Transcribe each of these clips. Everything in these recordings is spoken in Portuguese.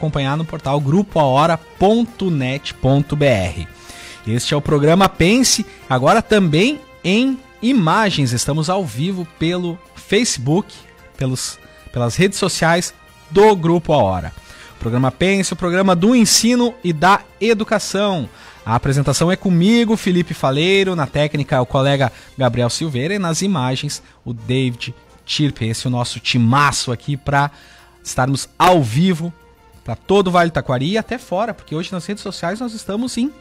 acompanhar no portal grupoahora.net.br. Este é o programa Pense, agora também em imagens. Estamos ao vivo pelo Facebook, pelas redes sociais do Grupo A Hora. O programa Pense, o programa do ensino e da educação. A apresentação é comigo, Felipe Faleiro, na técnica o colega Gabriel Silveira e nas imagens o David Tirpe. Esse é o nosso timaço aqui para estarmos ao vivo para todo o Vale do Taquari e até fora, porque hoje nas redes sociais nós estamos em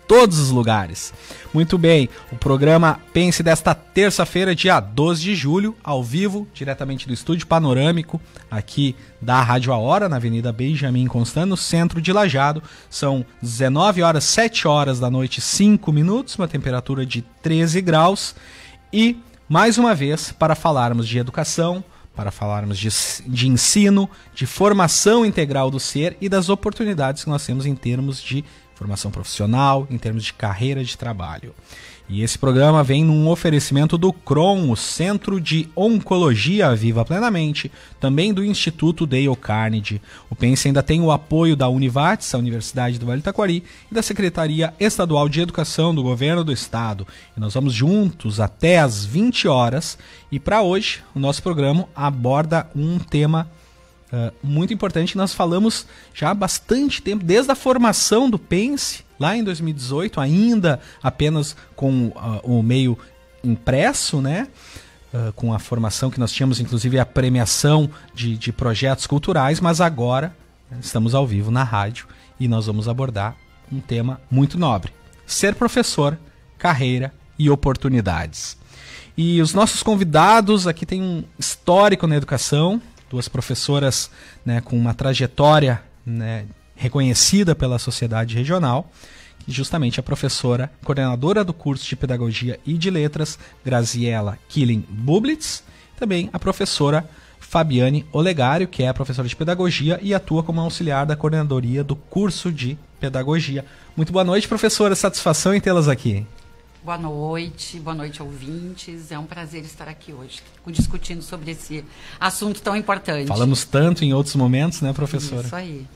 todos os lugares. Muito bem, o programa Pense desta terça-feira, dia 12 de julho, ao vivo, diretamente do estúdio panorâmico, aqui da Rádio A Hora, na Avenida Benjamin Constant, no centro de Lajeado. São 19 horas, 7 horas da noite, 5 minutos, uma temperatura de 13 graus. E, mais uma vez, para falarmos de educação, para falarmos de ensino, de formação integral do ser e das oportunidades que nós temos em termos de formação profissional, em termos de carreira de trabalho. E esse programa vem num oferecimento do CRON, o Centro de Oncologia Viva Plenamente, também do Instituto Dale Carnegie. O Pense ainda tem o apoio da Univates, a Universidade do Vale do Taquari, e da Secretaria Estadual de Educação do Governo do Estado. E nós vamos juntos até às 20 horas. E para hoje, o nosso programa aborda um tema muito importante. Nós falamos já há bastante tempo, desde a formação do Pense, lá em 2018, ainda apenas com o meio impresso, né? Com a formação que nós tínhamos, inclusive a premiação de projetos culturais, mas agora estamos ao vivo na rádio e nós vamos abordar um tema muito nobre: ser professor, carreira e oportunidades. E os nossos convidados aqui têm um histórico na educação, duas professoras, né, com uma trajetória, né, reconhecida pela sociedade regional, justamente a professora coordenadora do curso de Pedagogia e de Letras, Graziela Killing Bublitz, também a professora Fabiane Olegário, que é a professora de Pedagogia e atua como auxiliar da coordenadoria do curso de Pedagogia. Muito boa noite, professora, satisfação em tê-las aqui. Boa noite, ouvintes. É um prazer estar aqui hoje, discutindo sobre esse assunto tão importante. Falamos tanto em outros momentos, né, professora? Isso aí.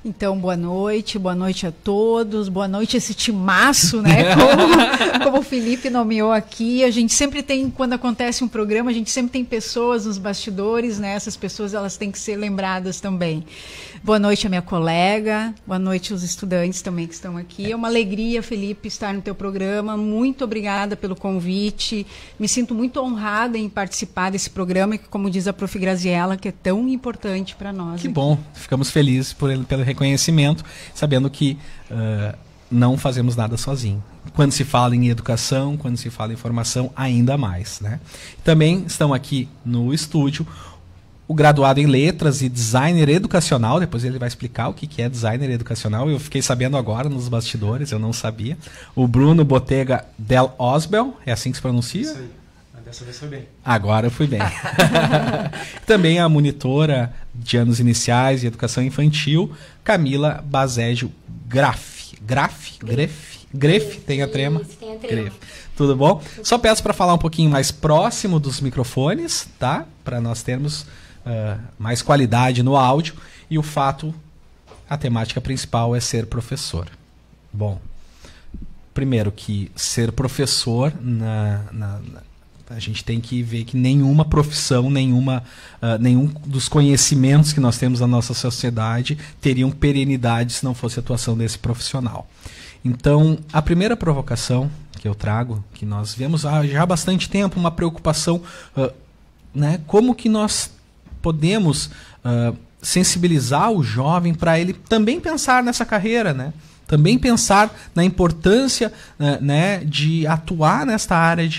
Então, boa noite a todos, boa noite esse timaço, né, como o Felipe nomeou aqui. A gente sempre tem, quando acontece um programa, a gente sempre tem pessoas nos bastidores, né, essas pessoas elas têm que ser lembradas também. Boa noite a minha colega, boa noite aos estudantes também que estão aqui. É uma alegria, Felipe, estar no teu programa. Muito obrigada pelo convite. Me sinto muito honrada em participar desse programa, que, como diz a prof. Graziela, que é tão importante para nós. Que aqui. Bom, ficamos felizes pelo reconhecimento, sabendo que não fazemos nada sozinho. Quando se fala em educação, quando se fala em formação, ainda mais, né? Também estão aqui no estúdio o graduado em Letras e Designer Educacional. Depois ele vai explicar o que é Designer Educacional. Eu fiquei sabendo agora nos bastidores, eu não sabia. O Bruno Botega Del Osbel, é assim que se pronuncia? Isso aí. Dessa vez foi bem. Agora eu fui bem. Também a monitora de anos iniciais e educação infantil, Camila Bazégio Greff, tem a trema? Isso, tem a trema. Greff. Tudo bom? Só peço para falar um pouquinho mais próximo dos microfones, tá? Para nós termos mais qualidade no áudio. E o fato, a temática principal é ser professor. Bom, primeiro que ser professor a gente tem que ver que nenhuma profissão, nenhum dos conhecimentos que nós temos na nossa sociedade teriam perenidade se não fosse a atuação desse profissional. Então, a primeira provocação que eu trago, que nós vemos já há bastante tempo, uma preocupação, né, como que nós podemos sensibilizar o jovem para ele também pensar nessa carreira, né? Também pensar na importância, né, de atuar nesta área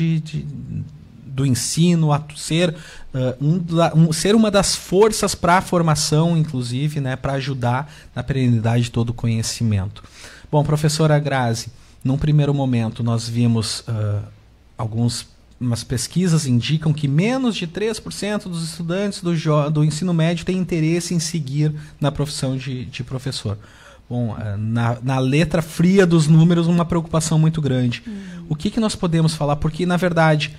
do ensino, ser uma das forças para a formação, inclusive, né, para ajudar na perenidade de todo o conhecimento. Bom, professora Grazi, num primeiro momento nós vimos umas pesquisas indicam que menos de 3% dos estudantes do ensino médio têm interesse em seguir na profissão de professor. Bom, na letra fria dos números, uma preocupação muito grande. O que nós podemos falar? Porque, na verdade,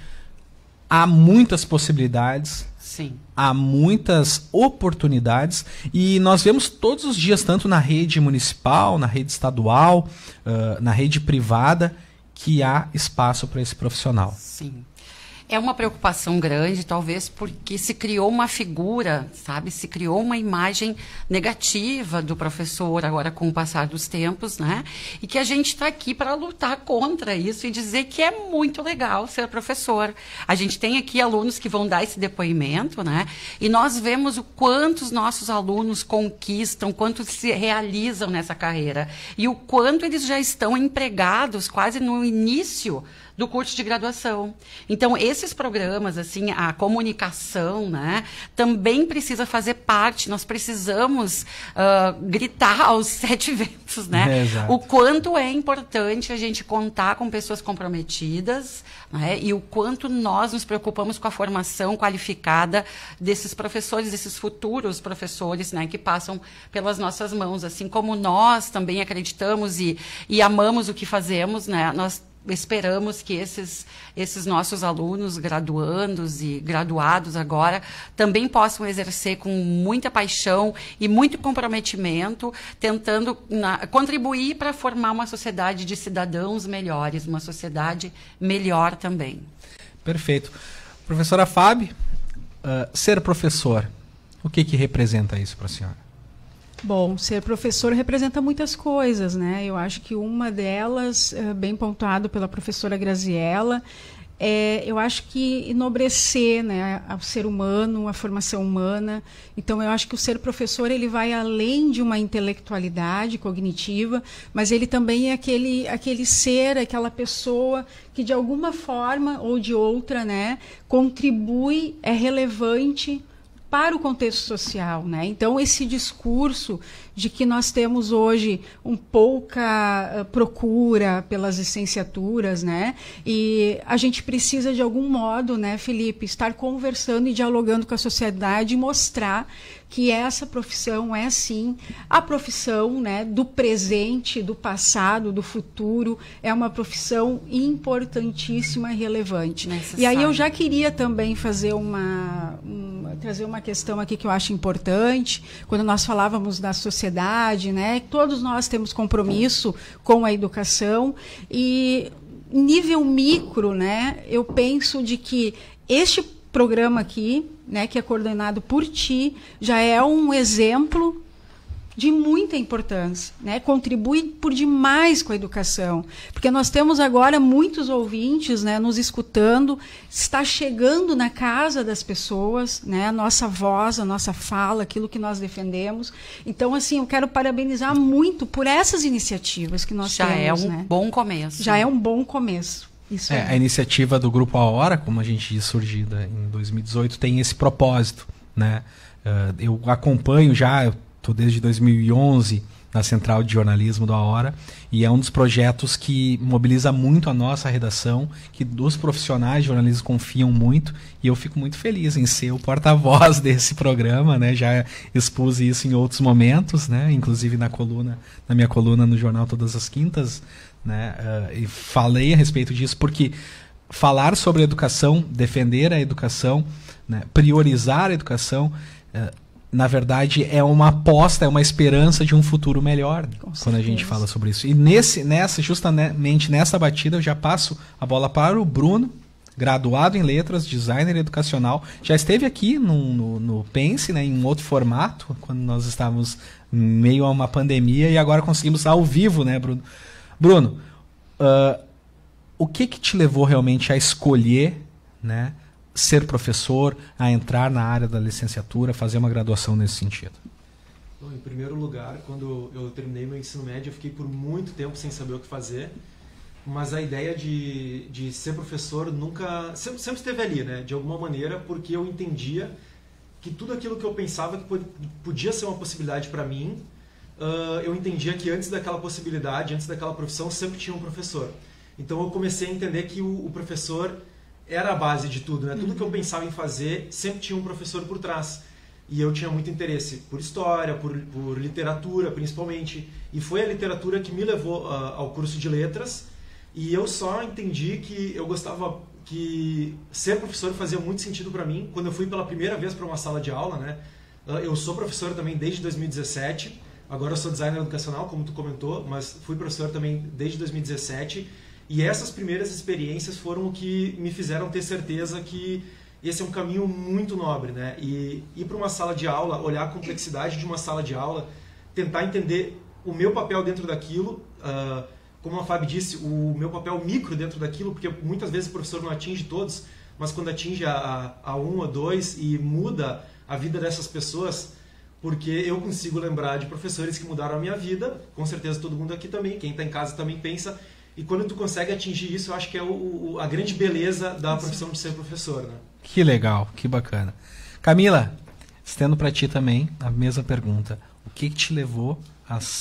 há muitas possibilidades. Sim. Há muitas oportunidades e nós vemos todos os dias, tanto na rede municipal, na rede estadual, na rede privada, que há espaço para esse profissional. Sim. É uma preocupação grande, talvez, porque se criou uma figura, sabe? Se criou uma imagem negativa do professor agora com o passar dos tempos, né? E que a gente está aqui para lutar contra isso e dizer que é muito legal ser professor. A gente tem aqui alunos que vão dar esse depoimento, né? E nós vemos o quanto os nossos alunos conquistam, quanto se realizam nessa carreira e o quanto eles já estão empregados quase no início do curso de graduação. Então, esses programas, assim, a comunicação, né, também precisa fazer parte, nós precisamos gritar aos 7 ventos, né, o quanto é importante a gente contar com pessoas comprometidas, né, e o quanto nós nos preocupamos com a formação qualificada desses professores, desses futuros professores, né, que passam pelas nossas mãos, assim como nós também acreditamos e amamos o que fazemos, né, nós esperamos que esses nossos alunos graduandos e graduados agora também possam exercer com muita paixão e muito comprometimento, tentando contribuir para formar uma sociedade de cidadãos melhores, uma sociedade melhor também. Perfeito. Professora Fábio, ser professor, o que representa isso para a senhora? Bom, ser professor representa muitas coisas, né? Eu acho que uma delas, bem pontuado pela professora Graziella, eu acho que enobrecer, né, o ser humano, a formação humana. Então, eu acho que o ser professor ele vai além de uma intelectualidade cognitiva, mas ele também é aquele ser, aquela pessoa que de alguma forma ou de outra, né, contribui, é relevante para o contexto social, né? Então, esse discurso de que nós temos hoje pouca procura pelas licenciaturas, né? E a gente precisa, de algum modo, né, Felipe, estar conversando e dialogando com a sociedade e mostrar que essa profissão é, sim, a profissão, né, do presente, do passado, do futuro, é uma profissão importantíssima e relevante. Necessário. E aí eu já queria também fazer trazer uma questão aqui que eu acho importante, quando nós falávamos da sociedade, né, todos nós temos compromisso com a educação e nível micro, né, eu penso de que este programa aqui, né, que é coordenado por ti, já é um exemplo de muita importância, né? Contribui por demais com a educação, porque nós temos agora muitos ouvintes, né, nos escutando, está chegando na casa das pessoas, né, a nossa voz, a nossa fala, aquilo que nós defendemos. Então, assim, eu quero parabenizar muito por essas iniciativas que nós temos. Já é um né? bom começo. Já é um bom começo. Isso A iniciativa do Grupo A Hora, como a gente diz, surgida em 2018, tem esse propósito, né? Eu acompanho já, eu estou desde 2011 na Central de Jornalismo do A Hora, e é um dos projetos que mobiliza muito a nossa redação, que os profissionais de jornalismo confiam muito, e eu fico muito feliz em ser o porta-voz desse programa, né? Já expus isso em outros momentos, né? Inclusive na minha coluna no jornal Todas as Quintas, né? E falei a respeito disso porque falar sobre a educação, defender a educação, né? Priorizar a educação, na verdade é uma aposta, é uma esperança de um futuro melhor quando a gente fala sobre isso. E justamente nessa batida eu já passo a bola para o Bruno, graduado em letras, designer educacional, já esteve aqui no Pense, né, em um outro formato, quando nós estávamos em meio a uma pandemia, e agora conseguimos ao vivo, né, Bruno? Bruno, o que te levou realmente a escolher, né, ser professor, a entrar na área da licenciatura, fazer uma graduação nesse sentido? Bom, em primeiro lugar, quando eu terminei meu ensino médio, eu fiquei por muito tempo sem saber o que fazer, mas a ideia de ser professor sempre esteve ali, né, de alguma maneira, porque eu entendia que tudo aquilo que eu pensava que podia ser uma possibilidade para mim, eu entendia que antes daquela possibilidade, antes daquela profissão, sempre tinha um professor. Então eu comecei a entender que o professor era a base de tudo, né? Tudo que eu pensava em fazer sempre tinha um professor por trás. E eu tinha muito interesse por história, por literatura principalmente. E foi a literatura que me levou ao curso de letras. E eu só entendi que eu gostava que ser professor fazia muito sentido para mim quando eu fui pela primeira vez para uma sala de aula, né? Eu sou professor também desde 2017, agora eu sou designer educacional, como tu comentou, mas fui professor também desde 2017, e essas primeiras experiências foram o que me fizeram ter certeza que esse é um caminho muito nobre, né? E ir para uma sala de aula, olhar a complexidade de uma sala de aula, tentar entender o meu papel dentro daquilo, como a Fábio disse, o meu papel micro dentro daquilo, porque muitas vezes o professor não atinge todos, mas quando atinge a um, a dois e muda a vida dessas pessoas, porque eu consigo lembrar de professores que mudaram a minha vida, com certeza todo mundo aqui também, quem está em casa também pensa, e quando tu consegue atingir isso, eu acho que é a grande beleza da profissão de ser professor, né? Que legal, que bacana. Camila, estendo para ti também a mesma pergunta. O que te levou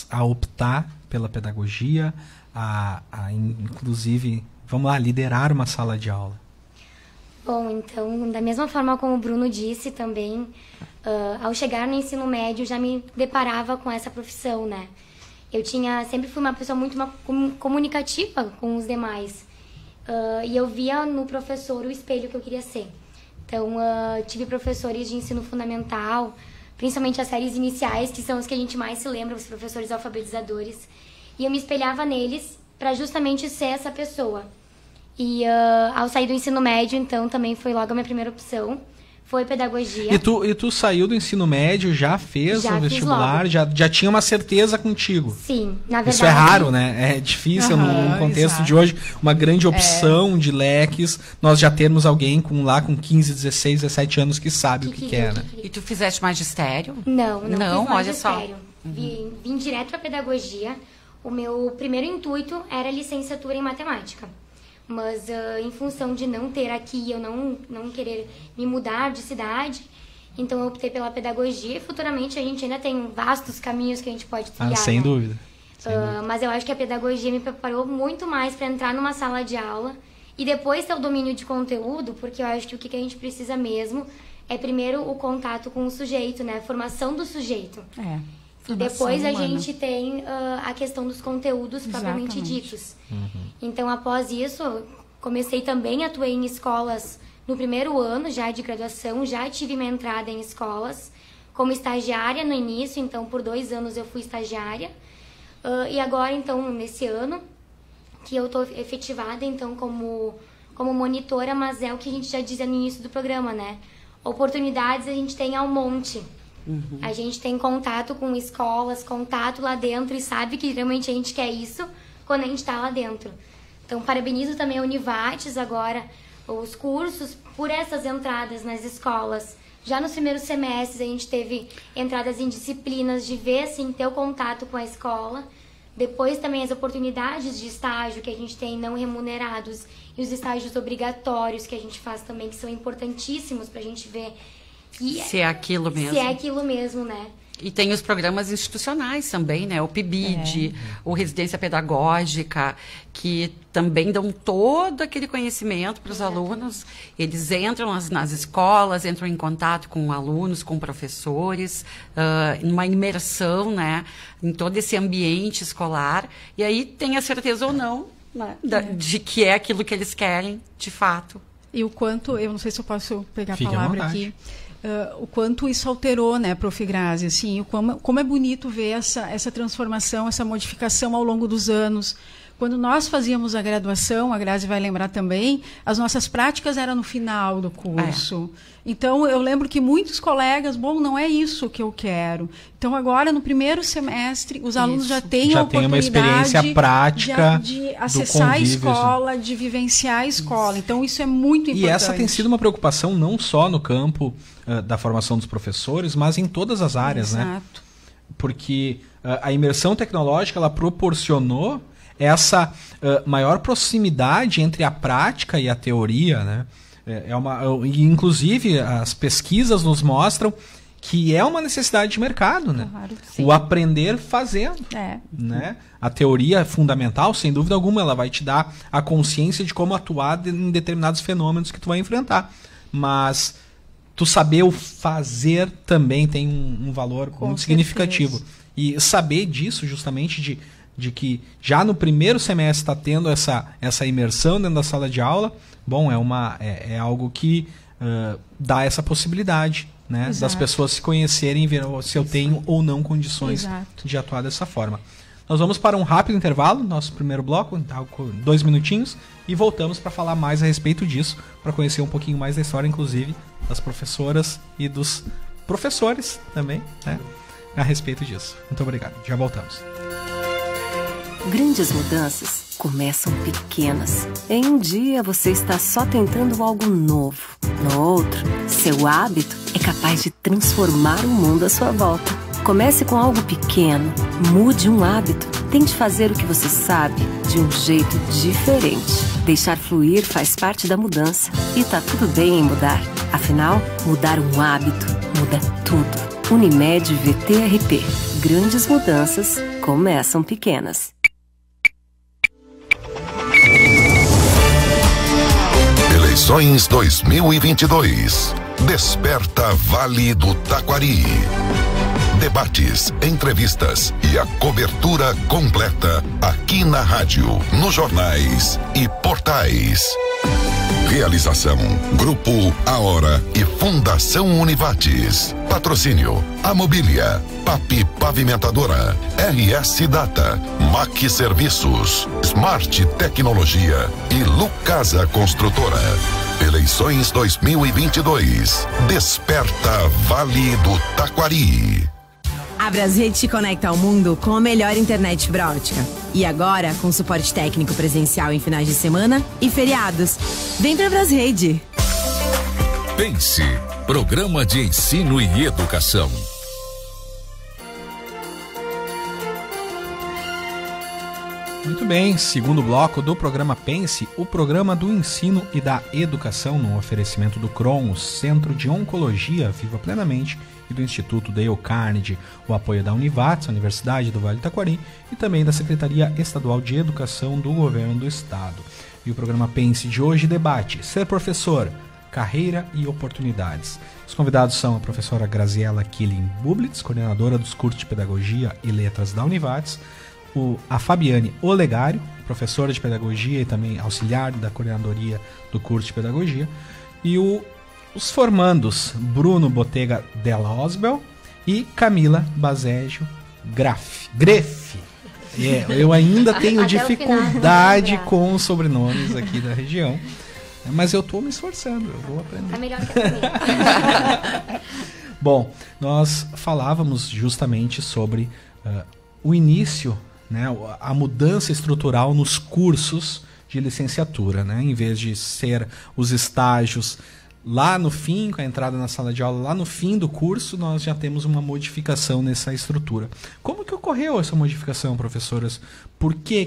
a optar pela pedagogia, inclusive, vamos lá, liderar uma sala de aula? Bom, então, da mesma forma como o Bruno disse também, ao chegar no ensino médio, já me deparava com essa profissão, né? Eu sempre fui uma pessoa muito comunicativa com os demais. E eu via no professor o espelho que eu queria ser. Então, tive professores de ensino fundamental, principalmente as séries iniciais, que são os que a gente mais se lembra, os professores alfabetizadores. E eu me espelhava neles para justamente ser essa pessoa. E ao sair do ensino médio, então, também foi logo a minha primeira opção. Foi pedagogia. E tu saiu do ensino médio, já fez o vestibular, já tinha uma certeza contigo? Sim, na verdade. Isso é raro, né? É difícil no contexto de hoje, uma grande opção de leques, nós já termos alguém com 15, 16, 17 anos que sabe o que quer, né? E tu fizeste magistério? Não fiz olha magistério. Vim direto para pedagogia. O meu primeiro intuito era licenciatura em matemática. Mas em função de não ter aqui, eu não querer me mudar de cidade, então eu optei pela pedagogia e futuramente a gente ainda tem vastos caminhos que a gente pode trilhar. Sem dúvida. Mas eu acho que a pedagogia me preparou muito mais para entrar numa sala de aula e depois ter o domínio de conteúdo, porque eu acho que o que a gente precisa mesmo é primeiro o contato com o sujeito, né? A formação do sujeito. E depois a gente tem a questão dos conteúdos propriamente ditos. Então, após isso, comecei também, atuei em escolas no primeiro ano já de graduação, já tive minha entrada em escolas como estagiária no início, então por 2 anos eu fui estagiária. E agora, então, nesse ano, que eu estou efetivada, então, como monitora, mas é o que a gente já dizia no início do programa, né? Oportunidades a gente tem ao monte. A gente tem contato com escolas, contato lá dentro e sabe que realmente a gente quer isso quando a gente está lá dentro. Então, parabenizo também a Univates agora, os cursos, por essas entradas nas escolas. Já nos primeiros semestres a gente teve entradas em disciplinas de ver, assim, ter o contato com a escola. Depois também as oportunidades de estágio que a gente tem não remunerados e os estágios obrigatórios que a gente faz também, que são importantíssimos para a gente ver se é aquilo mesmo. Se é aquilo mesmo, né? E tem os programas institucionais também, né? O PIBID, o Residência Pedagógica, que também dão todo aquele conhecimento para os alunos. Eles entram nas escolas, entram em contato com alunos, com professores, numa imersão, né? Em todo esse ambiente escolar. E aí tem a certeza ou não, né? De que é aquilo que eles querem, de fato. E o quanto, eu não sei se eu posso pegar Fique a palavra aqui, o quanto isso alterou, né, Prof. Grazi, assim, como é bonito ver essa transformação, essa modificação ao longo dos anos. Quando nós fazíamos a graduação, a Grazi vai lembrar também, as nossas práticas eram no final do curso. Então, eu lembro que muitos colegas, não é isso que eu quero. Então, agora, no primeiro semestre, os alunos já têm a oportunidade uma experiência prática de acessar a escola, de vivenciar a escola. Então, isso é muito importante. E essa tem sido uma preocupação não só no campo da formação dos professores, mas em todas as áreas, né? Porque a imersão tecnológica, ela proporcionou essa maior proximidade entre a prática e a teoria, né? Inclusive, as pesquisas nos mostram que é uma necessidade de mercado, né? Claro, sim. O aprender fazendo. Né? A teoria é fundamental, sem dúvida alguma, ela vai te dar a consciência de como atuar em determinados fenômenos que tu vai enfrentar. Mas tu saber o fazer também tem um valor muito significativo. E saber disso, justamente, de que já no primeiro semestre está tendo essa imersão dentro da sala de aula, bom, é algo que dá essa possibilidade, né, das pessoas se conhecerem e ver se eu tenho ou não condições de atuar dessa forma. Nós vamos para um rápido intervalo, nosso primeiro bloco, 2 minutinhos, e voltamos para falar mais a respeito disso, para conhecer um pouquinho mais da história, inclusive, das professoras e dos professores também, né, a respeito disso. Muito obrigado, já voltamos. Grandes mudanças começam pequenas. Em um dia você está só tentando algo novo. No outro, seu hábito é capaz de transformar o mundo à sua volta. Comece com algo pequeno, mude um hábito, tente fazer o que você sabe de um jeito diferente. Deixar fluir faz parte da mudança e tá tudo bem em mudar. Afinal, mudar um hábito muda tudo. Unimed VTRP. Grandes mudanças começam pequenas. Eleições 2022. Desperta Vale do Taquari. Debates, entrevistas e a cobertura completa aqui na rádio, nos jornais e portais. Realização: Grupo A Hora e Fundação Univates. Patrocínio: Amobília, Papi Pavimentadora, RS Data, Mac Serviços, Smart Tecnologia e Lucasa Construtora. Eleições 2022. Desperta Vale do Taquari. A Brasrede te conecta ao mundo com a melhor internet fibra ótica. E agora, com suporte técnico presencial em finais de semana e feriados. Vem pra Brasrede. Pense, programa de ensino e educação. Muito bem, segundo bloco do programa Pense, o programa do ensino e da educação no oferecimento do CRON, o Centro de Oncologia Viva Plenamente, e do Instituto Dale Carnegie, o apoio da Univates, a Universidade do Vale do Taquari, e também da Secretaria Estadual de Educação do Governo do Estado. E o programa Pense de hoje debate ser professor, carreira e oportunidades. Os convidados são a professora Graziela Killing Bublitz, coordenadora dos cursos de Pedagogia e Letras da Univates, a Fabiane Olegário, professora de Pedagogia e também auxiliar da coordenadoria do curso de Pedagogia, e os formandos Bruno Botega Della Osbel e Camila Baseggio Greff. Eu ainda tenho dificuldade com os sobrenomes aqui da região, mas eu estou me esforçando, eu vou aprender. Tá melhor que a minha. Bom, nós falávamos justamente sobre o início, né, a mudança estrutural nos cursos de licenciatura, né, em vez de ser os estágios lá no fim, com a entrada na sala de aula lá no fim do curso, nós já temos uma modificação nessa estrutura. Como que ocorreu essa modificação, professoras? Por que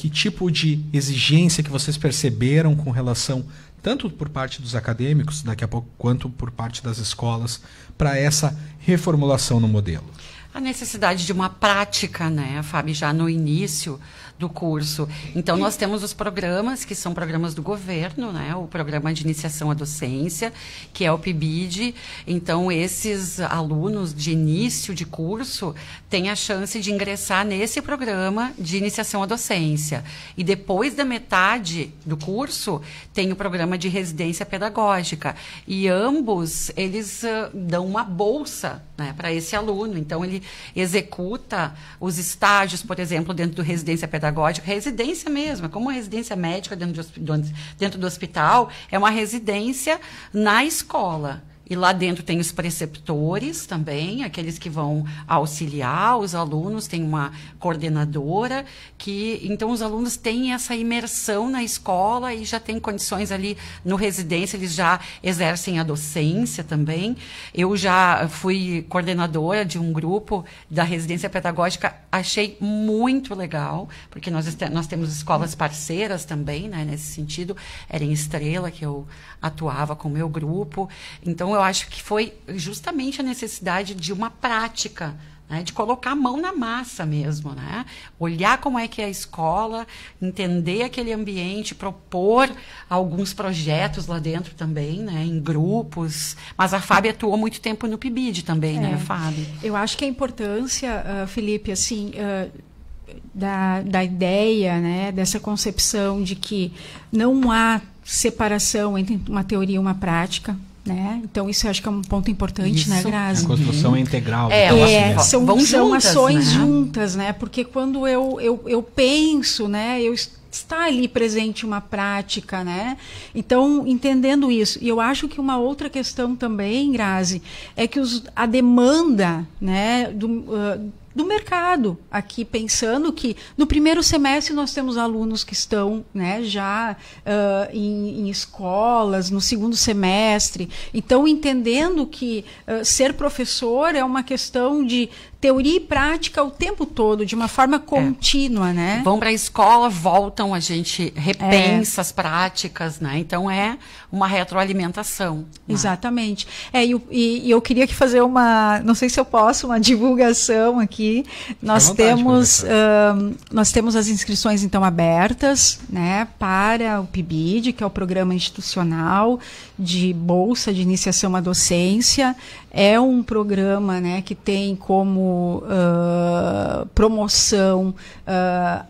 tipo de exigência que vocês perceberam com relação, tanto por parte dos acadêmicos, daqui a pouco, quanto por parte das escolas, para essa reformulação no modelo? A necessidade de uma prática, né, Fábio, já no início do curso. Então, nós temos os programas, que são programas do governo, né, o Programa de Iniciação à Docência, que é o PIBID. Então, esses alunos de início de curso têm a chance de ingressar nesse programa de iniciação à docência. E depois da metade do curso, tem o programa de residência pedagógica. E ambos, eles dão uma bolsa, né, para esse aluno. Então, ele executa os estágios, por exemplo, dentro do residência pedagógica, residência mesmo, como uma residência médica dentro do hospital, é uma residência na escola. E lá dentro tem os preceptores também, aqueles que vão auxiliar os alunos, tem uma coordenadora, então os alunos têm essa imersão na escola e já têm condições ali no residência, eles já exercem a docência também. Eu já fui coordenadora de um grupo da residência pedagógica, achei muito legal, porque nós temos escolas parceiras também, né, nesse sentido, era em Estrela que eu atuava com o meu grupo. Então, eu acho que foi justamente a necessidade de uma prática, né, de colocar a mão na massa mesmo, né? Olhar como é que é a escola, entender aquele ambiente, propor alguns projetos lá dentro também, né, em grupos. Mas a Fábio atuou muito tempo no PIBID também, né, Fábio? Eu acho que a importância, Felipe, assim... da ideia, né, dessa concepção de que não há separação entre uma teoria e uma prática, né? Então isso eu acho que é um ponto importante, né, Grazi? A construção é integral. São juntas, ações né? juntas, né? Porque quando eu penso, né, está ali presente uma prática, né? Então, entendendo isso. E eu acho que uma outra questão também, Grazi, é que a demanda, né, do mercado, aqui pensando que no primeiro semestre nós temos alunos que estão, né, já em escolas, no segundo semestre. Então, entendendo que ser professor é uma questão de teoria e prática o tempo todo, de uma forma contínua, né? Vão para a escola, voltam, a gente repensa as práticas, né? Então é uma retroalimentação. Exatamente. E eu queria fazer não sei se eu posso, uma divulgação aqui. Nós temos as inscrições então abertas, né, para o PIBID, que é o Programa Institucional de Bolsa de Iniciação à Docência. É um programa, né, que tem como promoção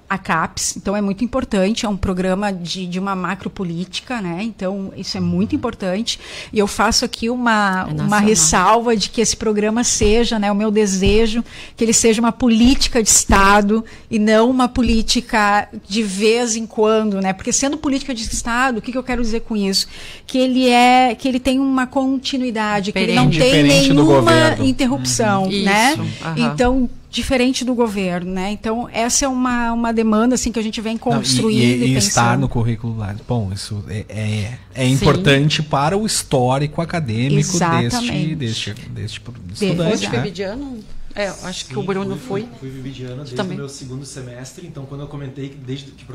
a CAPES, então é muito importante, é um programa de uma macropolítica, né, então isso é muito importante, e eu faço aqui uma ressalva de que esse programa seja, né, o meu desejo, que ele seja uma política de Estado e não uma política de vez em quando, né, porque sendo política de Estado, o que eu quero dizer com isso? Que ele tem uma continuidade, que ele não tem nenhuma interrupção, né? Então, diferente do governo, né? Então, essa é uma demanda assim que a gente vem construindo e estar no currículo lá. Bom, isso é importante para o histórico acadêmico deste estudante, né? Bibidiano? Acho que o Bruno foi. Fui bibidiano desde o meu segundo semestre, então quando eu comentei que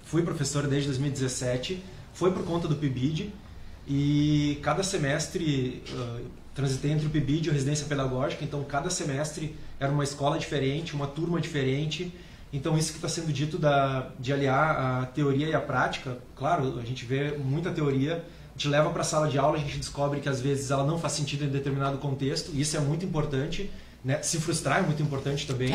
fui professor desde 2017, foi por conta do PIBID, e cada semestre transitei entre o PIBID e a residência pedagógica, então cada semestre era uma escola diferente, uma turma diferente. Então isso que está sendo dito de aliar a teoria e a prática, claro, a gente vê muita teoria, a gente leva para a sala de aula, a gente descobre que às vezes ela não faz sentido em determinado contexto, e isso é muito importante, né? Se frustrar é muito importante também,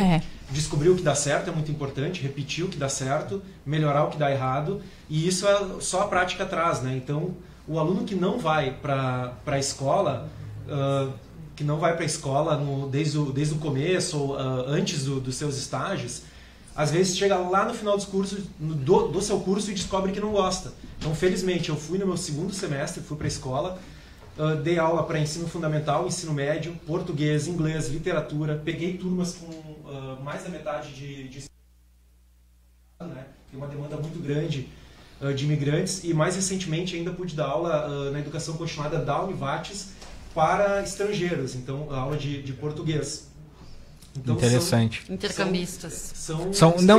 descobrir o que dá certo é muito importante, repetir o que dá certo, melhorar o que dá errado, e isso só a prática traz, né? Então o aluno que não vai para a escola, desde o começo ou antes dos seus estágios, às vezes chega lá no final do seu curso e descobre que não gosta. Então, felizmente, eu fui no meu segundo semestre, fui para a escola, dei aula para ensino fundamental, ensino médio, português, inglês, literatura, peguei turmas com mais da metade de né? Tem uma demanda muito grande de imigrantes, e mais recentemente ainda pude dar aula na educação continuada da Univates para estrangeiros, então aula de português. Então, interessante. Intercambistas.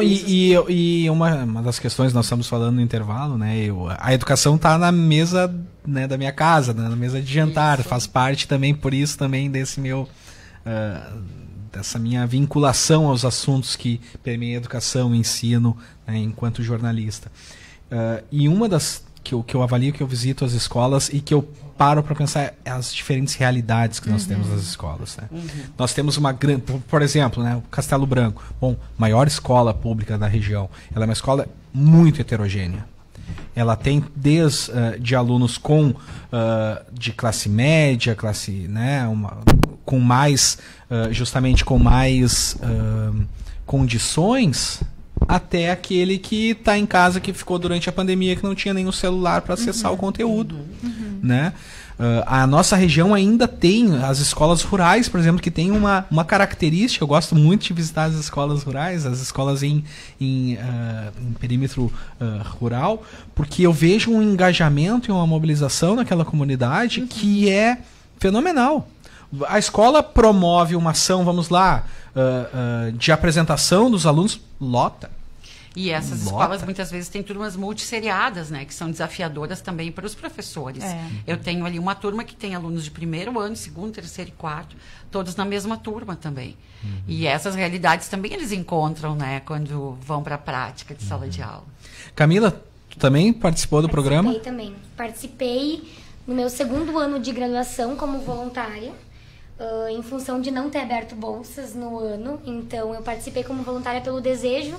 E uma das questões, nós estamos falando no intervalo, né? A educação está na mesa, né, da minha casa, né, na mesa de jantar, faz parte também, por isso também desse meu dessa minha vinculação aos assuntos que permeiam educação, ensino, né, enquanto jornalista. E uma das que eu avalio, que eu visito as escolas e que eu paro para pensar as diferentes realidades que nós temos nas escolas, né? Nós temos uma grande, por exemplo, né, o Castelo Branco, maior escola pública da região, ela é uma escola muito heterogênea. Ela tem desde alunos de classe média, né, com mais justamente com mais condições, até aquele que está em casa, que ficou durante a pandemia, que não tinha nenhum celular para acessar o conteúdo, né? A nossa região ainda tem as escolas rurais, por exemplo, que tem uma característica. Eu gosto muito de visitar as escolas rurais, as escolas em perímetro rural, porque eu vejo um engajamento e uma mobilização naquela comunidade que é fenomenal. A escola promove uma ação, vamos lá, de apresentação dos alunos, lota. E essas escolas muitas vezes têm turmas multisseriadas, né, que são desafiadoras também para os professores. Eu tenho ali uma turma que tem alunos de primeiro ano, segundo, terceiro e quarto, todos na mesma turma também. E essas realidades também eles encontram, né, quando vão para a prática de sala de aula. Camila, tu também participou do programa? Participei no meu segundo ano de graduação como voluntária. em função de não ter aberto bolsas no ano. Então, eu participei como voluntária pelo desejo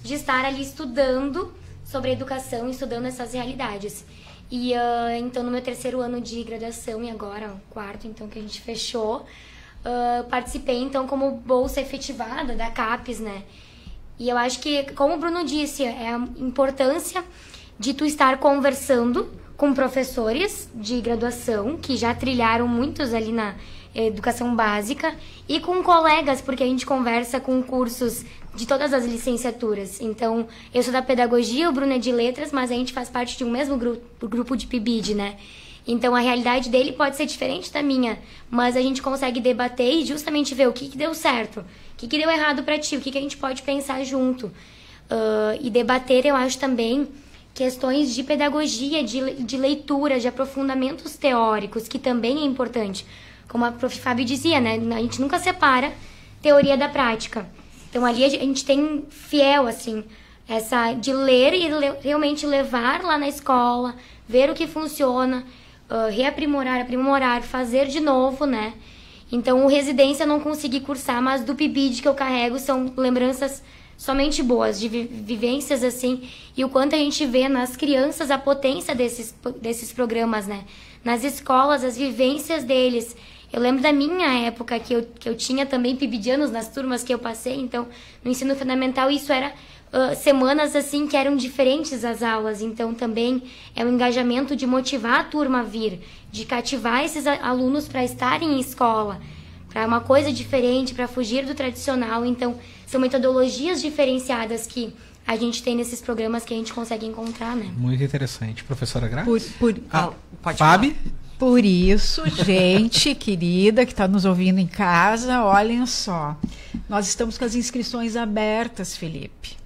de estar ali estudando sobre a educação, estudando essas realidades. E então, no meu 3º ano de graduação, e agora o 4º, então, que a gente fechou, participei, então, como bolsa efetivada da CAPES, né? E eu acho que, como o Bruno disse, é a importância de tu estar conversando com professores de graduação, que já trilharam muitos ali na educação básica, e com colegas, porque a gente conversa com cursos de todas as licenciaturas. Então, eu sou da pedagogia, o Bruno é de letras, mas a gente faz parte de um mesmo grupo de PIBID, né? Então, a realidade dele pode ser diferente da minha, mas a gente consegue debater e justamente ver o que deu certo, o que deu errado para ti, o que a gente pode pensar junto. E debater, eu acho também, questões de pedagogia, de leitura, de aprofundamentos teóricos, que também é importante. Como a prof. Fábio dizia, né? A gente nunca separa teoria da prática. Então, ali a gente tem fiel, assim, essa de ler e realmente levar lá na escola, ver o que funciona, aprimorar, fazer de novo, né? Então, o residência eu não consegui cursar, mas do PIBID que eu carrego são lembranças somente boas, de vivências, assim, e o quanto a gente vê nas crianças a potência desses programas, né? Nas escolas, as vivências deles. Eu lembro da minha época, que eu tinha também PIBIdianos nas turmas que eu passei, então, no ensino fundamental, isso era semanas, assim, que eram diferentes as aulas, então, também é um engajamento de motivar a turma a vir, de cativar esses alunos para estarem em escola, para uma coisa diferente, para fugir do tradicional. Então, são metodologias diferenciadas que a gente tem nesses programas que a gente consegue encontrar, né? Muito interessante. Professora Graça? Pode Fábio? Por isso, gente querida que está nos ouvindo em casa, olhem só. Nós estamos com as inscrições abertas, Felipe,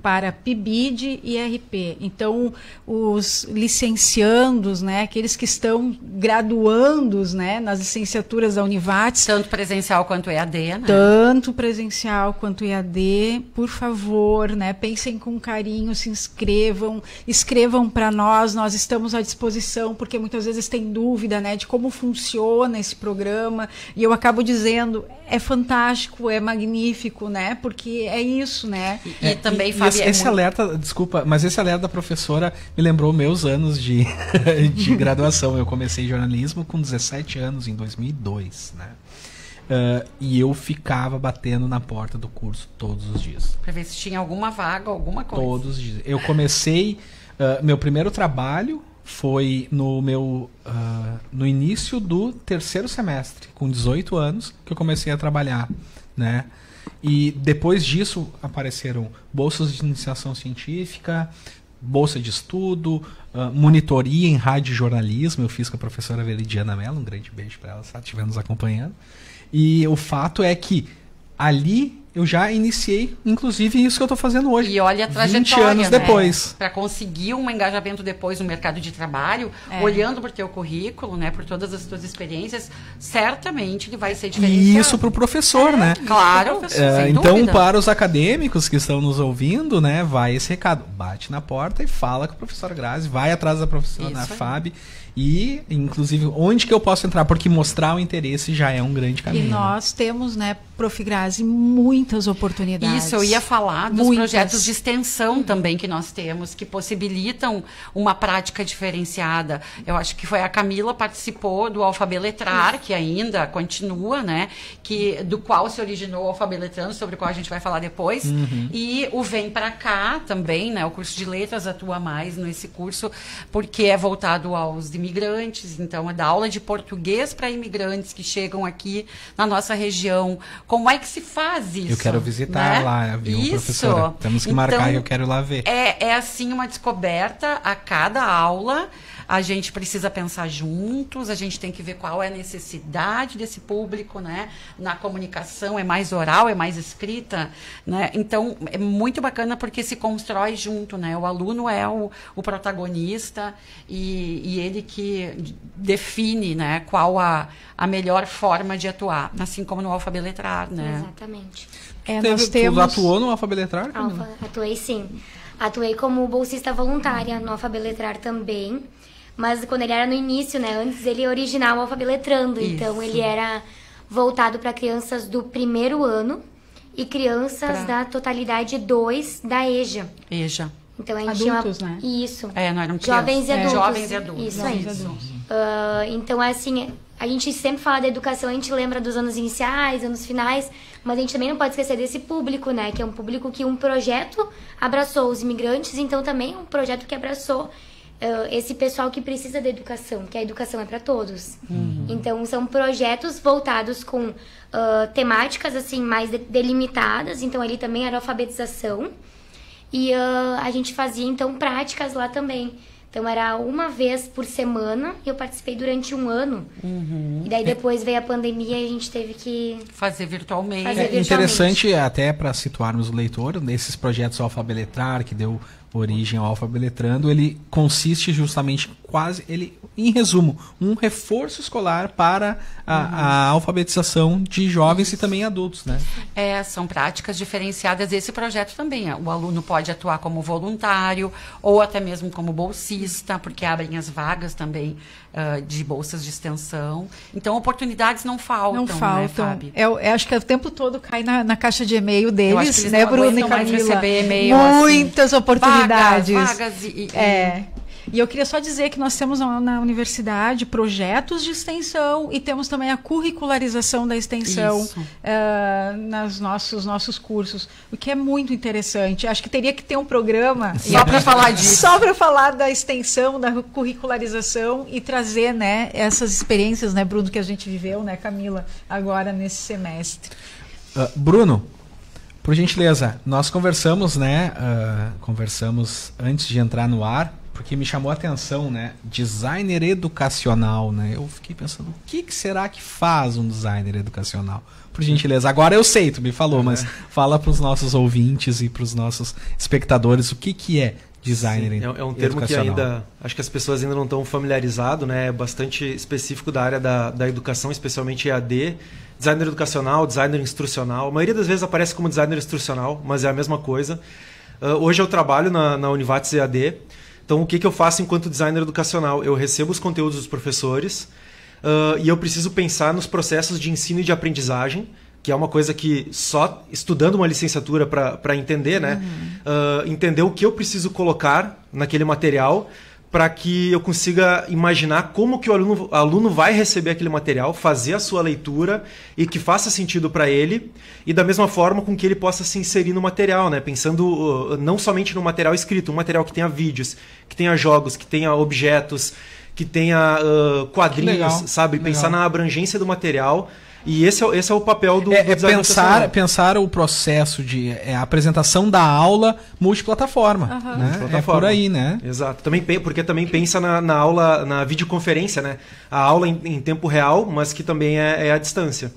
para PIBID e RP. Então, os licenciandos, né, aqueles que estão graduandos, né, nas licenciaturas da Univates. Tanto presencial quanto EAD, né? Tanto presencial quanto EAD, por favor, né, pensem com carinho, se inscrevam, escrevam para nós estamos à disposição, porque muitas vezes tem dúvida, né, de como funciona esse programa, e eu acabo dizendo, é fantástico, é magnífico, né, porque é isso, né. E também, Fábio, esse alerta, desculpa, mas esse alerta da professora me lembrou meus anos de graduação. Eu comecei jornalismo com 17 anos, em 2002, né? E eu ficava batendo na porta do curso todos os dias. Para ver se tinha alguma vaga, alguma coisa. Todos os dias. Eu comecei, meu primeiro trabalho foi no início do 3º semestre, com 18 anos, que eu comecei a trabalhar, né? E depois disso apareceram bolsas de iniciação científica, bolsa de estudo, monitoria em rádio jornalismo. Eu fiz com a professora Veridiana Mello, um grande beijo para ela, se ela estiver nos acompanhando. E o fato é que ali eu já iniciei, inclusive, isso que eu estou fazendo hoje. E olha a trajetória, 20 anos depois. Para conseguir um engajamento depois no mercado de trabalho, olhando para o teu currículo, né, por todas as tuas experiências, certamente ele vai ser diferenciado. E isso para o professor, né? Claro, sem então, dúvida. para os acadêmicos que estão nos ouvindo, né, vai esse recado. Bate na porta e fala com a professora Grazi, vai atrás da professora Fábio. E, inclusive, onde que eu posso entrar? Porque mostrar o interesse já é um grande caminho. E nós temos, né, Prof. Grazi, muitas oportunidades. Isso, eu ia falar dos projetos de extensão também que nós temos, que possibilitam uma prática diferenciada. Eu acho que foi a Camila participou do Alfabeletrar, que ainda continua, né, do qual se originou o Alfabeletrando, sobre o qual a gente vai falar depois. E o Vem Pra Cá também, né, o curso de letras atua mais nesse curso, porque é voltado aos imigrantes, então é da aula de português para imigrantes que chegam aqui na nossa região. Como é que se faz isso? Eu quero visitar, né? Lá, viu, professora? Temos que marcar e eu quero ir lá ver. É assim uma descoberta a cada aula. A gente precisa pensar juntos, a gente tem que ver qual é a necessidade desse público, né? Na comunicação, é mais oral, é mais escrita, né? Então, é muito bacana porque se constrói junto, né? O aluno é o protagonista e ele que define, né, qual a melhor forma de atuar, assim como no Alfabeletrar, né? Exatamente. Tu atuou no Alfabeletrar? Atuei sim. Atuei como bolsista voluntária no Alfabeletrar também. Mas quando ele era no início, né? Antes ele original alfabeletrando. Isso. Então ele era voltado para crianças do primeiro ano e crianças da totalidade 2 da EJA. EJA. Então a gente Adultos, tinha... né? Isso. Não eram Jovens e crianças. adultos. Jovens e adultos. Isso Jovens aí. e adultos. Então, assim, a gente sempre fala da educação, a gente lembra dos anos iniciais, anos finais, mas a gente também não pode esquecer desse público, né? Que é um público que um projeto abraçou os imigrantes, então também um projeto que abraçou esse pessoal que precisa da educação, que a educação é para todos. Então, são projetos voltados com temáticas, assim, mais delimitadas. Então, ali também era alfabetização. E a gente fazia, então, práticas lá também. Então, era uma vez por semana e eu participei durante um ano. E daí, depois veio a pandemia e a gente teve que... Fazer virtualmente. É interessante, até para situarmos o leitor, nesses projetos Alfabeletrar, que deu origem ao Alfabeletrando, ele consiste justamente em resumo, um reforço escolar para a alfabetização de jovens e também adultos, né? São práticas diferenciadas. Esse projeto também, o aluno pode atuar como voluntário ou até mesmo como bolsista, porque abrem as vagas também de bolsas de extensão. Então, oportunidades não faltam, Não faltam. né, Fábio? Eu acho que o tempo todo cai na caixa de e-mail deles, eles né, não Bruno e aguentam mais Camila? receber e-mail, Muitas oportunidades. Vagas E eu queria só dizer que nós temos na universidade projetos de extensão e temos também a curricularização da extensão nos nossos cursos, o que é muito interessante. Acho que teria que ter um programa só para falar disso. Só para falar da extensão, da curricularização e trazer, né, essas experiências, né, Bruno, que a gente viveu, né, Camila, agora nesse semestre. Bruno, por gentileza, nós conversamos, né? Conversamos antes de entrar no ar, porque me chamou a atenção, né? Designer educacional, né? Eu fiquei pensando, o que será que faz um designer educacional? Por gentileza, agora eu sei, tu me falou, mas fala para os nossos ouvintes e para os nossos espectadores o que é designer educacional. É um termo que ainda, acho que as pessoas ainda não estão familiarizadas, né? É bastante específico da área da educação, especialmente EAD. Designer educacional, designer instrucional. A maioria das vezes aparece como designer instrucional, mas é a mesma coisa. Hoje eu trabalho na Univates EAD. Então, o que eu faço enquanto designer educacional? Eu recebo os conteúdos dos professores e eu preciso pensar nos processos de ensino e de aprendizagem, que é uma coisa que só estudando uma licenciatura para entender, né? Entender o que eu preciso colocar naquele material para que eu consiga imaginar como que o aluno vai receber aquele material, fazer a sua leitura e que faça sentido para ele, e da mesma forma com que ele possa se inserir no material, né? Pensando não somente no material escrito, um material que tenha vídeos, que tenha jogos, que tenha objetos, que tenha quadrinhos, legal, sabe? Pensar na abrangência do material. E esse é o papel do design pensar o processo de apresentação da aula multiplataforma. Né? É por aí, né? Exato. Porque também pensa na aula, na videoconferência, né? A aula em tempo real, mas que também é à distância.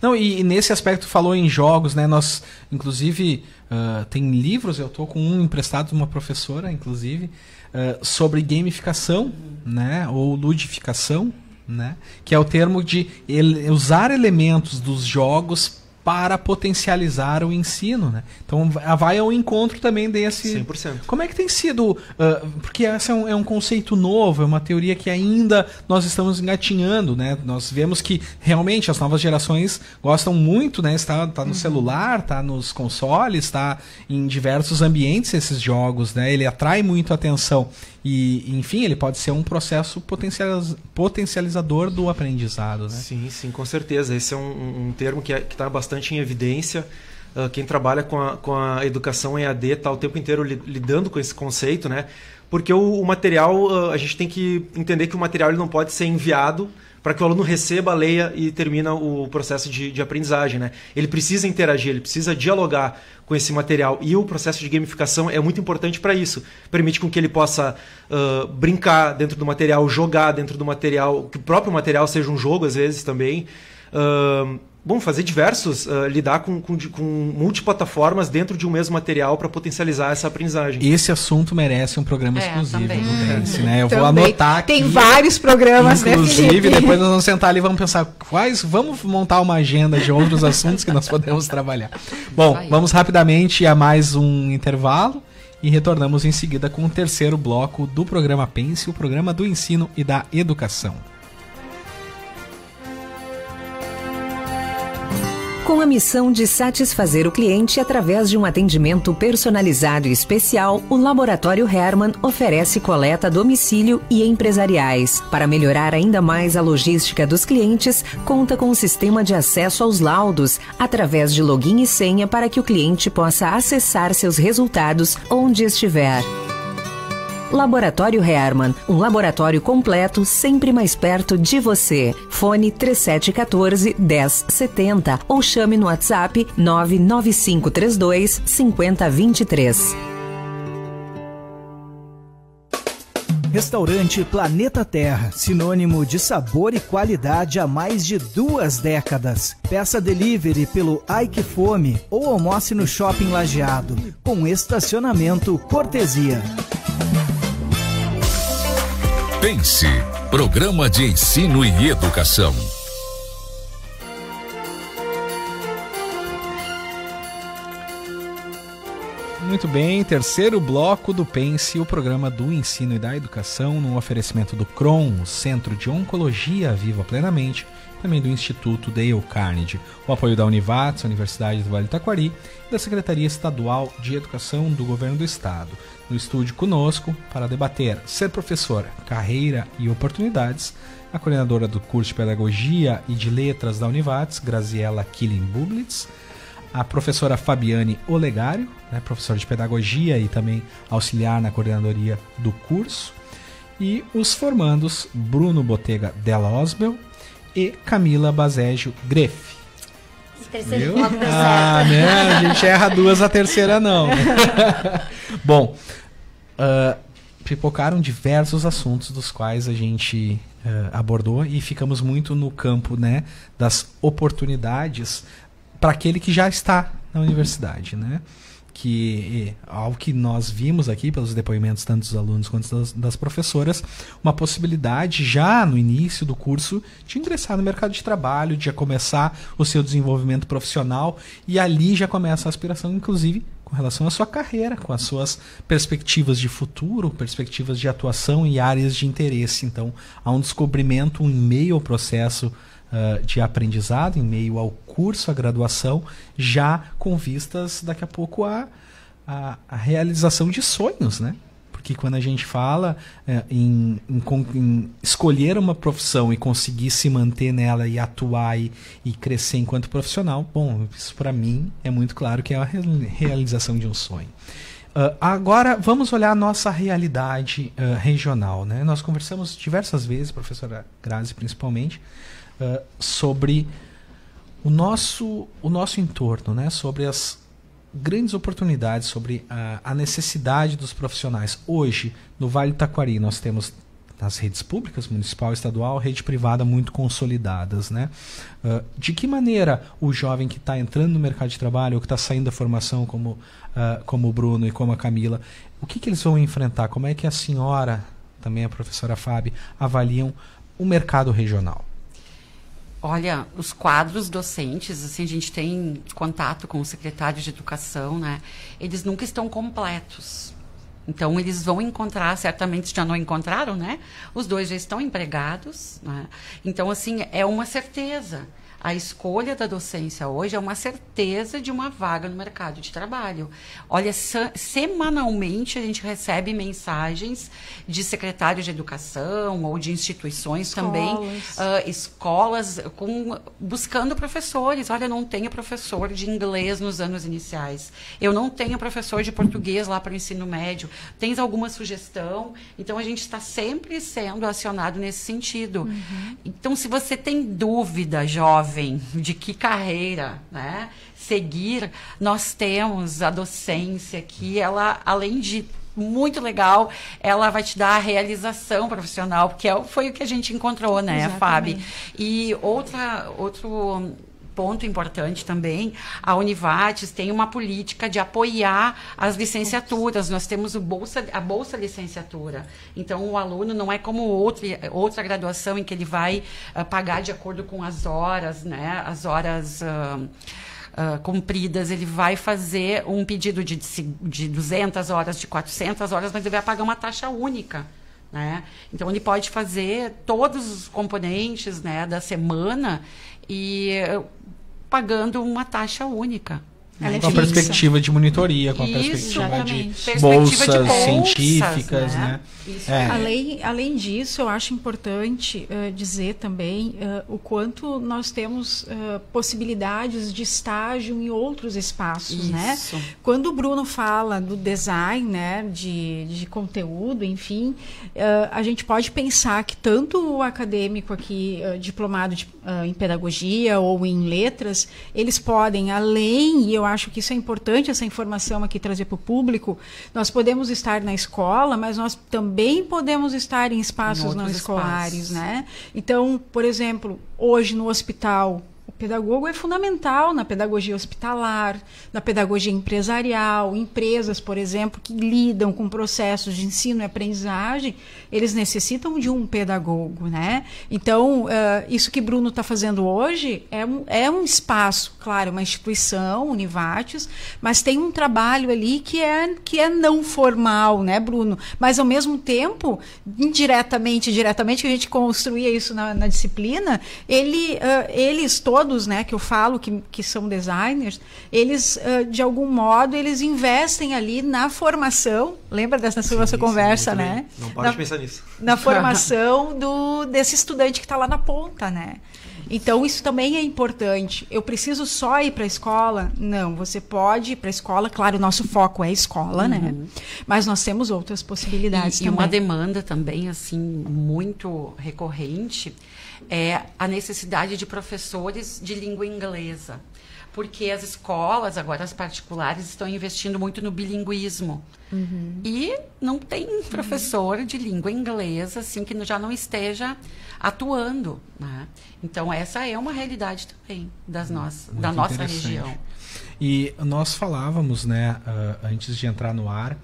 Não, e nesse aspecto falou em jogos, né? Nós, inclusive, tem livros, eu estou com um emprestado de uma professora, inclusive, sobre gamificação, né? Ou ludificação. Né? Que é o termo de usar elementos dos jogos para potencializar o ensino, né? Então vai ao encontro também desse... 100%. Como é que tem sido... porque esse é um conceito novo, é uma teoria que ainda nós estamos engatinhando, né? Nós vemos que realmente as novas gerações gostam muito, né? Está no celular, está nos consoles, está em diversos ambientes esses jogos, né? Ele atrai muito a atenção. E, enfim, ele pode ser um processo potencializador do aprendizado, né? Sim, com certeza. Esse é um termo que está bastante em evidência. Quem trabalha com a educação EAD está o tempo inteiro lidando com esse conceito, né? Porque o material, a gente tem que entender que o material ele não pode ser enviado para que o aluno receba, leia e termina o processo de aprendizagem, né? Ele precisa interagir, ele precisa dialogar com esse material. E o processo de gamificação é muito importante para isso. Permite com que ele possa brincar dentro do material, jogar dentro do material, que o próprio material seja um jogo, às vezes, também. Fazer diversos, lidar com multiplataformas dentro de um mesmo material para potencializar essa aprendizagem. Esse assunto merece um programa exclusivo do Pense, né? Eu vou também anotar aqui. Tem vários programas, inclusive, né, depois nós vamos sentar ali e vamos pensar vamos montar uma agenda de outros assuntos que nós podemos trabalhar. Bom, vamos rapidamente a mais um intervalo e retornamos em seguida com o terceiro bloco do programa Pense, o programa do ensino e da educação. Com a missão de satisfazer o cliente através de um atendimento personalizado e especial, o Laboratório Hermann oferece coleta a domicílio e empresariais. Para melhorar ainda mais a logística dos clientes, conta com um sistema de acesso aos laudos, através de login e senha para que o cliente possa acessar seus resultados onde estiver. Laboratório Hermann, um laboratório completo, sempre mais perto de você. Fone 3714-1070 ou chame no WhatsApp 99532-5023. Restaurante Planeta Terra, sinônimo de sabor e qualidade há mais de 2 décadas. Peça delivery pelo Ai Que Fome ou almoce no Shopping Lajeado, com estacionamento cortesia. Pense, programa de ensino e educação. Muito bem, terceiro bloco do Pense, o programa do ensino e da educação, no oferecimento do CRON, o Centro de Oncologia Viva Plenamente, também do Instituto Dale Carnegie, o apoio da Univates, Universidade do Vale do Taquari, e da Secretaria Estadual de Educação do Governo do Estado. No estúdio conosco, para debater Ser Professor, Carreira e Oportunidades, a coordenadora do curso de Pedagogia e de Letras da Univates, Graziela Killing-Bublitz, a professora Fabiane Olegário, professora de Pedagogia e também auxiliar na coordenadoria do curso, e os formandos Bruno Botega Della Osbel e Camila Bazégio Greff. Terceiro bloco deu certo. Né? A gente erra 2, a terceira não. Bom, pipocaram diversos assuntos dos quais a gente abordou e ficamos muito no campo, né, das oportunidades para aquele que já está na universidade, né? Que, ao que nós vimos aqui pelos depoimentos tanto dos alunos quanto das professoras, uma possibilidade já no início do curso de ingressar no mercado de trabalho, de já começar o seu desenvolvimento profissional, e ali já começa a aspiração, inclusive, com relação à sua carreira, com as suas perspectivas de futuro, perspectivas de atuação e áreas de interesse. Então, há um descobrimento em meio ao processo de aprendizado, em meio ao curso, à graduação, já com vistas daqui a pouco a realização de sonhos, né? Porque quando a gente fala em escolher uma profissão e conseguir se manter nela e atuar e crescer enquanto profissional, bom, isso para mim é muito claro que é a realização de um sonho. Agora vamos olhar a nossa realidade regional, né? Nós conversamos diversas vezes, professora Grazi principalmente, sobre o nosso entorno, né? Sobre as grandes oportunidades, sobre a necessidade dos profissionais. Hoje, no Vale do Taquari, nós temos nas redes públicas, municipal, estadual, rede privada muito consolidadas, né? De que maneira o jovem que está entrando no mercado de trabalho, ou que está saindo da formação, como o Bruno e como a Camila, o que eles vão enfrentar? Como é que a senhora, também a professora Fábio, avaliam o mercado regional? Olha, os quadros docentes, assim, a gente tem contato com os secretários de educação, né? Eles nunca estão completos. Então, eles vão encontrar, certamente já não encontraram, né? Os 2 já estão empregados, né? Então, assim, é uma certeza. A escolha da docência hoje é uma certeza de uma vaga no mercado de trabalho. Olha, semanalmente a gente recebe mensagens de secretários de educação ou de instituições também, escolas, buscando professores. Olha, não tenho professor de inglês nos anos iniciais. Eu não tenho professor de português lá para o ensino médio. Tens alguma sugestão? Então, a gente está sempre sendo acionado nesse sentido. Uhum. Então, se você tem dúvida, jovem, de que carreira, né, seguir, nós temos a docência que ela, além de muito legal, ela vai te dar a realização profissional, porque foi o que a gente encontrou, né, Fábio? E outro ponto importante também, a Univates tem uma política de apoiar as licenciaturas. Nós temos a Bolsa Licenciatura. Então, o aluno não é como outra graduação em que ele vai pagar de acordo com as horas, né? As horas compridas, ele vai fazer um pedido de 200 horas, de 400 horas, mas ele vai pagar uma taxa única, né? Então, ele pode fazer todos os componentes, né, da semana e pagando uma taxa única. Com a perspectiva de monitoria, com a perspectiva de bolsas científicas, né? Além disso, eu acho importante dizer também o quanto nós temos possibilidades de estágio em outros espaços, né? Quando o Bruno fala do design, né, de conteúdo, enfim, a gente pode pensar que tanto o acadêmico aqui, diplomado em pedagogia ou em letras, eles podem, além, e eu acho que isso é importante, essa informação aqui trazer para o público, nós podemos estar na escola, mas nós também podemos estar em espaços não escolares, né? Então, por exemplo, hoje no hospital, o pedagogo é fundamental na pedagogia hospitalar, na pedagogia empresarial, empresas, por exemplo, que lidam com processos de ensino e aprendizagem, eles necessitam de um pedagogo, né? Então, isso que Bruno está fazendo hoje é um espaço, claro, uma instituição, Univates, mas tem um trabalho ali que é não formal, né, Bruno? Mas, ao mesmo tempo, diretamente, que a gente construía isso na disciplina, eles todos, né, que eu falo que são designers, eles, de algum modo, eles investem ali na formação, lembra dessa nossa conversa, né? Não pode pensar nisso. Na formação desse estudante que está lá na ponta, né? Então, isso também é importante. Eu preciso só ir para a escola? Não, você pode ir para a escola. Claro, o nosso foco é a escola, né? Mas nós temos outras possibilidades também. E uma demanda também, assim, muito recorrente é a necessidade de professores de língua inglesa. Porque as escolas, agora as particulares, estão investindo muito no bilinguismo. E não tem professor de língua inglesa assim, que já não esteja atuando, né? Então, essa é uma realidade também da nossa região. E nós falávamos, né, antes de entrar no ar,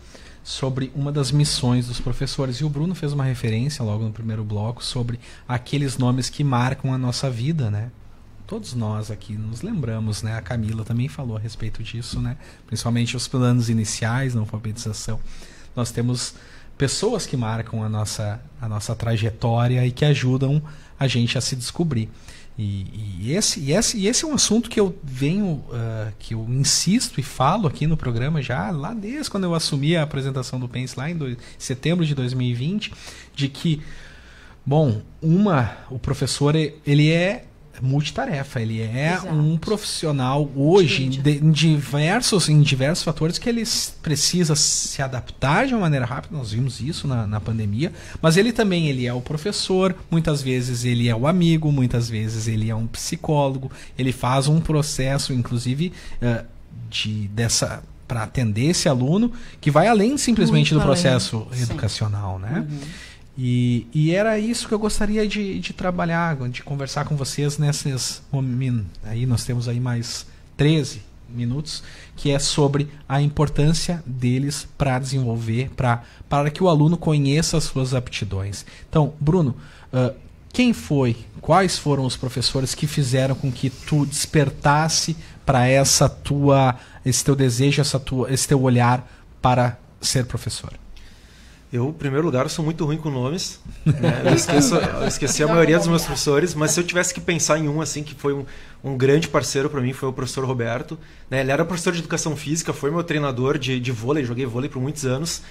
sobre uma das missões dos professores. E o Bruno fez uma referência logo no primeiro bloco sobre aqueles nomes que marcam a nossa vida, né? Todos nós aqui nos lembramos, né? A Camila também falou a respeito disso, né? Principalmente os planos iniciais na alfabetização. Nós temos pessoas que marcam a nossa trajetória e que ajudam a gente a se descobrir. E esse é um assunto que eu venho, que eu insisto e falo aqui no programa já lá desde quando eu assumi a apresentação do Pense lá em setembro de 2020, de que, bom, o professor, ele é multitarefa, ele é um profissional hoje em diversos fatores que ele precisa se adaptar de uma maneira rápida. Nós vimos isso na pandemia, mas ele é o professor, muitas vezes ele é o amigo, muitas vezes ele é um psicólogo, ele faz um processo, inclusive, para atender esse aluno, que vai além simplesmente do processo educacional, né? E era isso que eu gostaria de trabalhar, de conversar com vocês nesses momentos. Aí nós temos aí mais 13 minutos, que é sobre a importância deles para desenvolver, para que o aluno conheça as suas aptidões. Então, Bruno, quais foram os professores que fizeram com que tu despertasse para esse teu desejo, esse teu olhar para ser professor? Eu, em primeiro lugar, sou muito ruim com nomes, né? Eu esqueci a maioria dos meus professores, mas se eu tivesse que pensar em um assim que foi um grande parceiro para mim, foi o professor Roberto, né? Ele era professor de educação física, foi meu treinador de vôlei, joguei vôlei por muitos anos.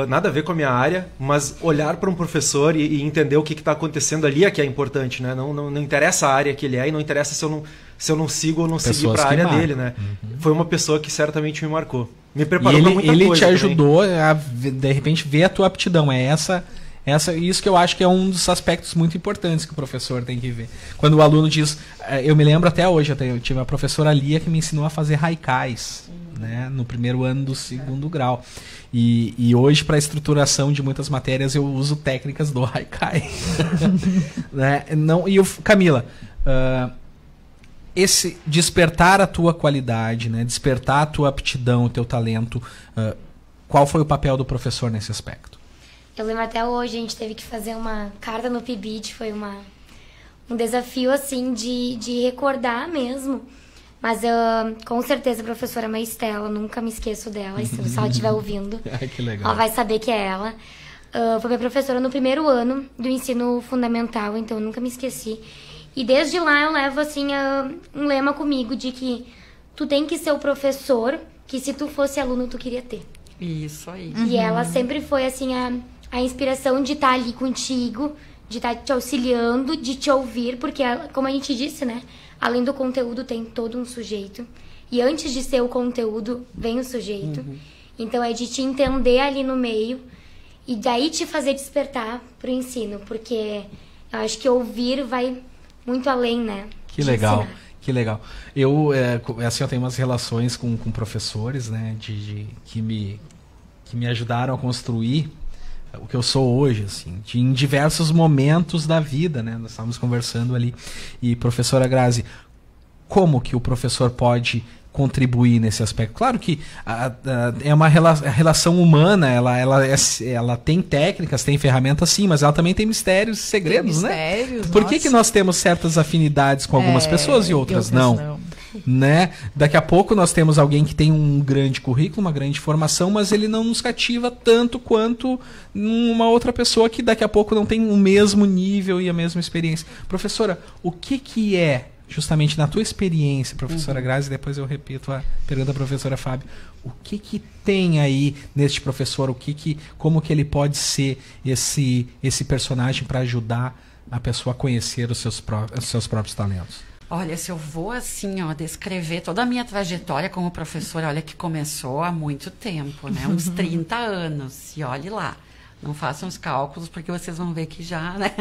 Nada a ver com a minha área, mas olhar para um professor e entender o que está acontecendo ali é que é importante, né? Não interessa a área que ele é e não interessa se eu não sigo ou não seguir para a área dele, né? Foi uma pessoa que certamente me marcou. Me preparou para muita coisa. Ele te ajudou a, de repente, ver a tua aptidão. Isso que eu acho que é um dos aspectos muito importantes que o professor tem que ver. Quando o aluno diz... Eu me lembro até hoje, eu tive a professora Lia que me ensinou a fazer haikais, né, no primeiro ano do segundo grau. E hoje, para a estruturação de muitas matérias, eu uso técnicas do haikai. Né? Camila... esse despertar a tua qualidade, né? Despertar a tua aptidão, o teu talento, qual foi o papel do professor nesse aspecto? Eu lembro até hoje, a gente teve que fazer uma carta no PIBIT, foi um desafio assim de recordar mesmo, Mas com certeza a professora Maistela, nunca me esqueço dela, se ela estiver ouvindo. Que legal. Ela vai saber que é ela. Foi minha professora no primeiro ano do ensino fundamental, então eu nunca me esqueci. E desde lá eu levo assim um lema comigo de que tu tem que ser o professor que se tu fosse aluno tu queria ter. Isso aí. E ela sempre foi assim a inspiração de estar ali contigo, de estar te auxiliando, de te ouvir, porque como a gente disse, né? Além do conteúdo tem todo um sujeito. E antes de ser o conteúdo, vem o sujeito. Então é de te entender ali no meio e daí te fazer despertar pro ensino, porque eu acho que ouvir vai muito além, né? Que legal, que legal. Eu tenho umas relações com professores, né, que me ajudaram a construir o que eu sou hoje, assim, em diversos momentos da vida, né? Nós estávamos conversando ali. E, professora Grazi, como que o professor pode contribuir nesse aspecto? Claro que é uma relação humana, ela tem técnicas, tem ferramentas sim, mas ela também tem mistérios e segredos, né? Por que nós temos certas afinidades com algumas pessoas e outras não? Né? Daqui a pouco nós temos alguém que tem um grande currículo, uma grande formação, mas ele não nos cativa tanto quanto uma outra pessoa que daqui a pouco não tem o mesmo nível e a mesma experiência. Professora, o que é, justamente na tua experiência, professora Grazi, depois eu repito a pergunta da professora Fábio, o que tem aí neste professor, como que ele pode ser esse personagem para ajudar a pessoa a conhecer os seus próprios talentos? Olha, se eu vou assim, descrever toda a minha trajetória como professora, olha que começou há muito tempo, né? Uns 30 anos, e olhe lá. Não façam os cálculos, porque vocês vão ver que já, né?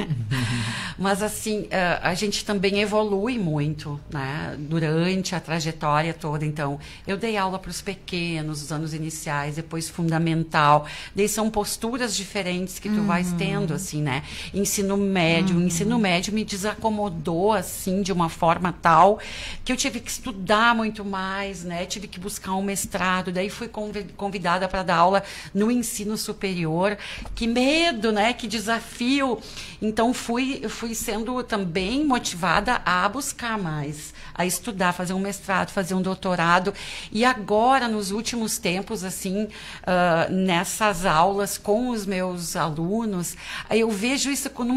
Mas, assim, a gente também evolui muito, né? Durante a trajetória toda. Então, eu dei aula para os pequenos, os anos iniciais, depois fundamental. Daí são posturas diferentes que tu vais tendo, assim, né? Ensino médio. O ensino médio me desacomodou, assim, de uma forma tal que eu tive que estudar muito mais, né? Tive que buscar um mestrado. Daí fui convidada para dar aula no ensino superior. Que medo, né? Que desafio. Então, fui sendo também motivada a buscar mais, a estudar, fazer um mestrado, fazer um doutorado. E agora, nos últimos tempos, assim, nessas aulas com os meus alunos, eu vejo isso como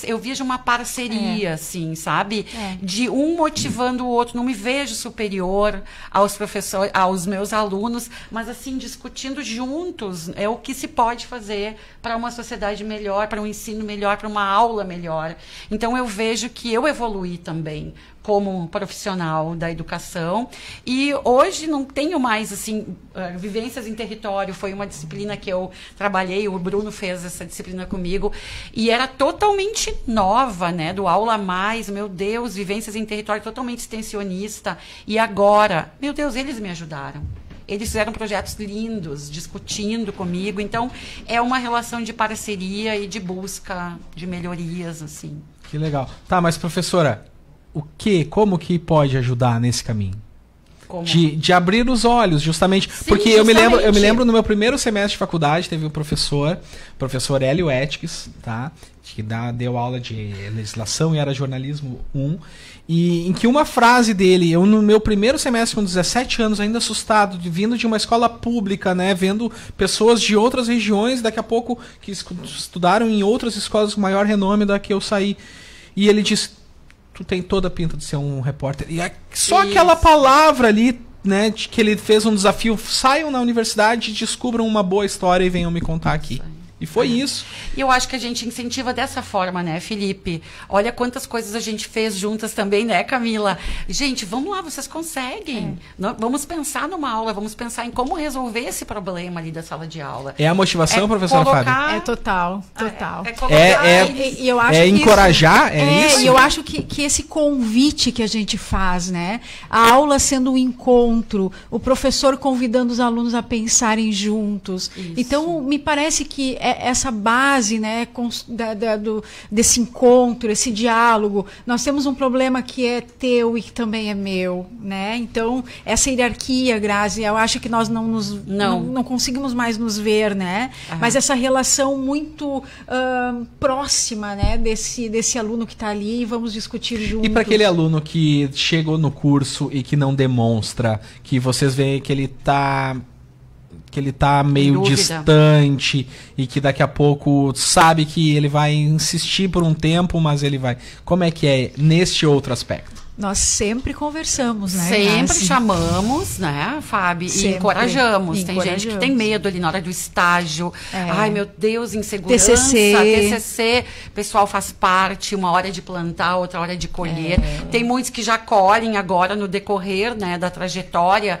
eu vejo uma parceria, assim, sabe? De um motivando o outro. Não me vejo superior aos professores, aos meus alunos, mas, assim, discutindo juntos é o que se pode fazer para uma sociedade melhor, para um ensino melhor, para uma aula melhor. Então, eu vejo que eu evoluí também como profissional da educação e hoje não tenho mais, assim, vivências em território. Foi uma disciplina que eu trabalhei, o Bruno fez essa disciplina comigo e era totalmente nova, né? Do Aula Mais, meu Deus, vivências em território totalmente extensionista. E agora, meu Deus, eles me ajudaram. Eles fizeram projetos lindos, discutindo comigo. Então, é uma relação de parceria e de busca de melhorias, assim. Que legal. Tá, mas professora, como que pode ajudar nesse caminho? De abrir os olhos, justamente. Sim, porque justamente. Eu me lembro no meu primeiro semestre de faculdade, teve um professor Hélio Etques, tá? Que deu aula de legislação e era jornalismo 1. E em que uma frase dele, eu no meu primeiro semestre com 17 anos, ainda assustado, vindo de uma escola pública, né, vendo pessoas de outras regiões, daqui a pouco que estudaram em outras escolas com maior renome da que eu saí. E ele disse: tu tem toda a pinta de ser um repórter. E só aquela palavra ali, né, de que ele fez um desafio: saiam na universidade, descubram uma boa história e venham me contar aqui. E foi isso. E eu acho que a gente incentiva dessa forma, né, Felipe? Olha quantas coisas a gente fez juntas também, né, Camila? Gente, vamos lá, vocês conseguem. Vamos pensar numa aula, vamos pensar em como resolver esse problema ali da sala de aula. É a motivação, professora Fábio? É total. E eu acho encorajar, isso? E eu acho que esse convite que a gente faz, né? A aula sendo um encontro, o professor convidando os alunos a pensarem juntos. Isso. Então, me parece que essa base, né, desse encontro, esse diálogo. Nós temos um problema que é teu e que também é meu, né? Então, essa hierarquia, Grazi, eu acho que nós não conseguimos mais nos ver, né? Mas essa relação muito próxima, né, desse aluno que está ali, vamos discutir juntos. E para aquele aluno que chegou no curso e que não demonstra, que vocês veem que ele tá meio distante e que daqui a pouco sabe que ele vai insistir por um tempo, mas ele vai... Como é que é neste outro aspecto? Nós sempre conversamos, né? Sempre chamamos, né, Fábio? E encorajamos. Tem gente que tem medo ali na hora do estágio. Ai, meu Deus, insegurança. TCC. O pessoal faz parte, uma hora de plantar, outra hora de colher. Tem muitos que já colhem agora no decorrer, né, da trajetória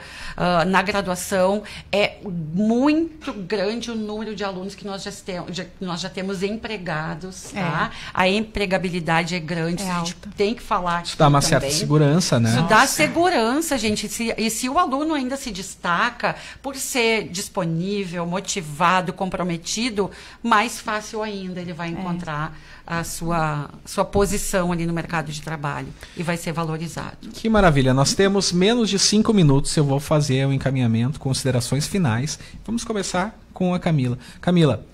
na graduação. É muito grande o número de alunos que nós já temos empregados, tá? A empregabilidade é grande. A gente tem que falar isso dá uma certa segurança, né? Isso dá segurança, gente. E se o aluno ainda se destaca por ser disponível, motivado, comprometido, mais fácil ainda ele vai encontrar a sua posição ali no mercado de trabalho e vai ser valorizado. Que maravilha. Nós temos menos de 5 minutos. Eu vou fazer o encaminhamento, considerações finais. Vamos começar com a Camila. Camila,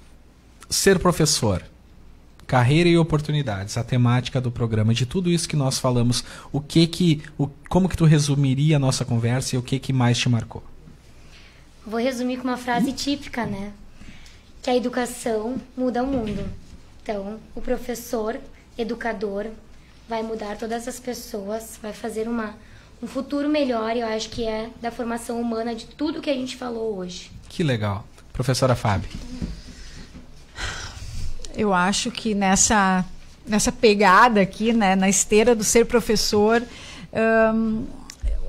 ser professor, carreira e oportunidades, a temática do programa, de tudo isso que nós falamos, como que tu resumiria a nossa conversa e o que mais te marcou? Vou resumir com uma frase típica, né? Que a educação muda o mundo. Então, o professor, educador, vai mudar todas as pessoas, vai fazer um futuro melhor, e eu acho que é da formação humana de tudo que a gente falou hoje. Que legal. Professora Fábio. Eu acho que nessa pegada aqui, né, na esteira do ser professor,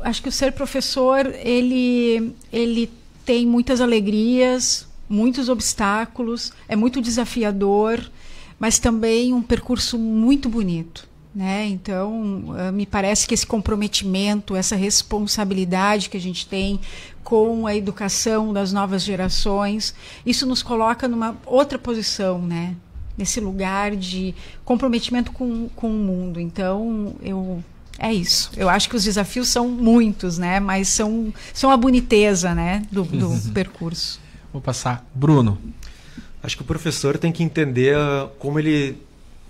acho que o ser professor, ele tem muitas alegrias, muitos obstáculos, é muito desafiador, mas também um percurso muito bonito, né? Então, me parece que esse comprometimento, essa responsabilidade que a gente tem com a educação das novas gerações, isso nos coloca numa outra posição, né? Nesse lugar de comprometimento com o mundo. Então, é isso. Eu acho que os desafios são muitos, né? Mas são a boniteza, né, do percurso. Vou passar. Bruno. Acho que o professor tem que entender como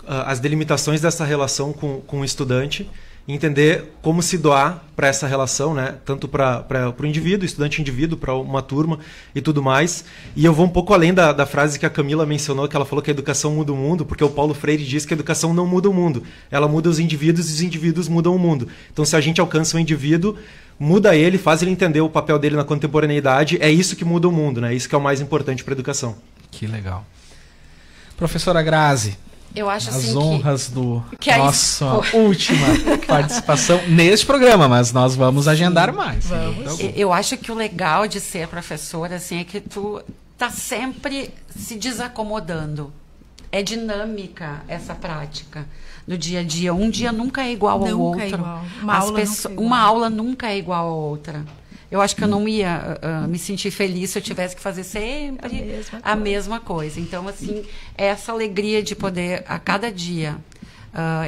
as delimitações dessa relação com o estudante, e entender como se doar para essa relação, né? Tanto para o indivíduo, estudante-indivíduo, para uma turma e tudo mais. E eu vou um pouco além da frase que a Camila mencionou, que ela falou que a educação muda o mundo, porque o Paulo Freire diz que a educação não muda o mundo, ela muda os indivíduos e os indivíduos mudam o mundo. Então, se a gente alcança um indivíduo, muda ele, faz ele entender o papel dele na contemporaneidade, é isso que muda o mundo, né? Isso que é o mais importante para a educação. Que legal. Professora Grazi. Eu acho as assim honras do nossa última participação neste programa, mas nós vamos agendar mais. Vamos. Eu acho que o legal de ser professora assim, é que tu tá sempre se desacomodando. É dinâmica essa prática no dia a dia. Um dia nunca é igual ao outro. É igual. Uma aula nunca é igual a outra. Eu acho que eu não ia me sentir feliz se eu tivesse que fazer sempre a mesma coisa. Então, assim, essa alegria de poder, a cada dia,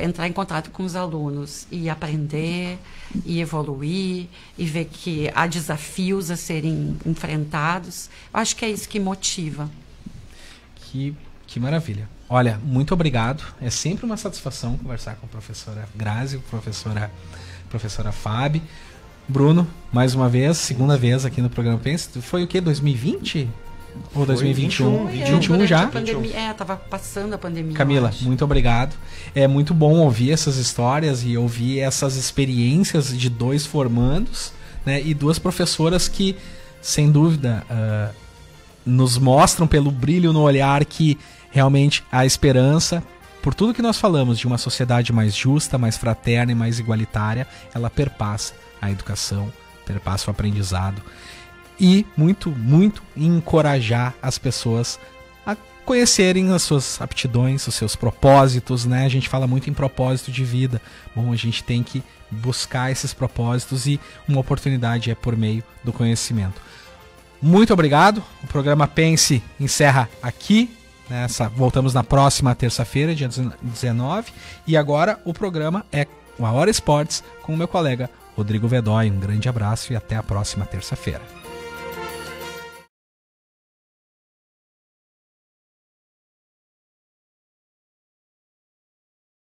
entrar em contato com os alunos e aprender, e evoluir, e ver que há desafios a serem enfrentados, eu acho que é isso que motiva. Que maravilha. Olha, muito obrigado. É sempre uma satisfação conversar com a professora Grazi, professora Fábio. Bruno, mais uma vez, segunda vez aqui no programa Pense. Foi o quê? 2020? Ou 2021? 21 já? Estava passando a pandemia. Camila, muito obrigado. É muito bom ouvir essas histórias e ouvir essas experiências de 2 formandos, né, e 2 professoras que, sem dúvida, nos mostram pelo brilho no olhar que realmente a esperança, por tudo que nós falamos de uma sociedade mais justa, mais fraterna e mais igualitária, ela perpassa a educação, perpassa o aprendizado e muito encorajar as pessoas a conhecerem as suas aptidões, os seus propósitos, né? A gente fala muito em propósito de vida. Bom, a gente tem que buscar esses propósitos e uma oportunidade é por meio do conhecimento. Muito obrigado. O programa Pense encerra aqui. Voltamos na próxima terça-feira, dia 19. E agora o programa é o A Hora Esportes com o meu colega Rodrigo Vedói. Um grande abraço e até a próxima terça-feira.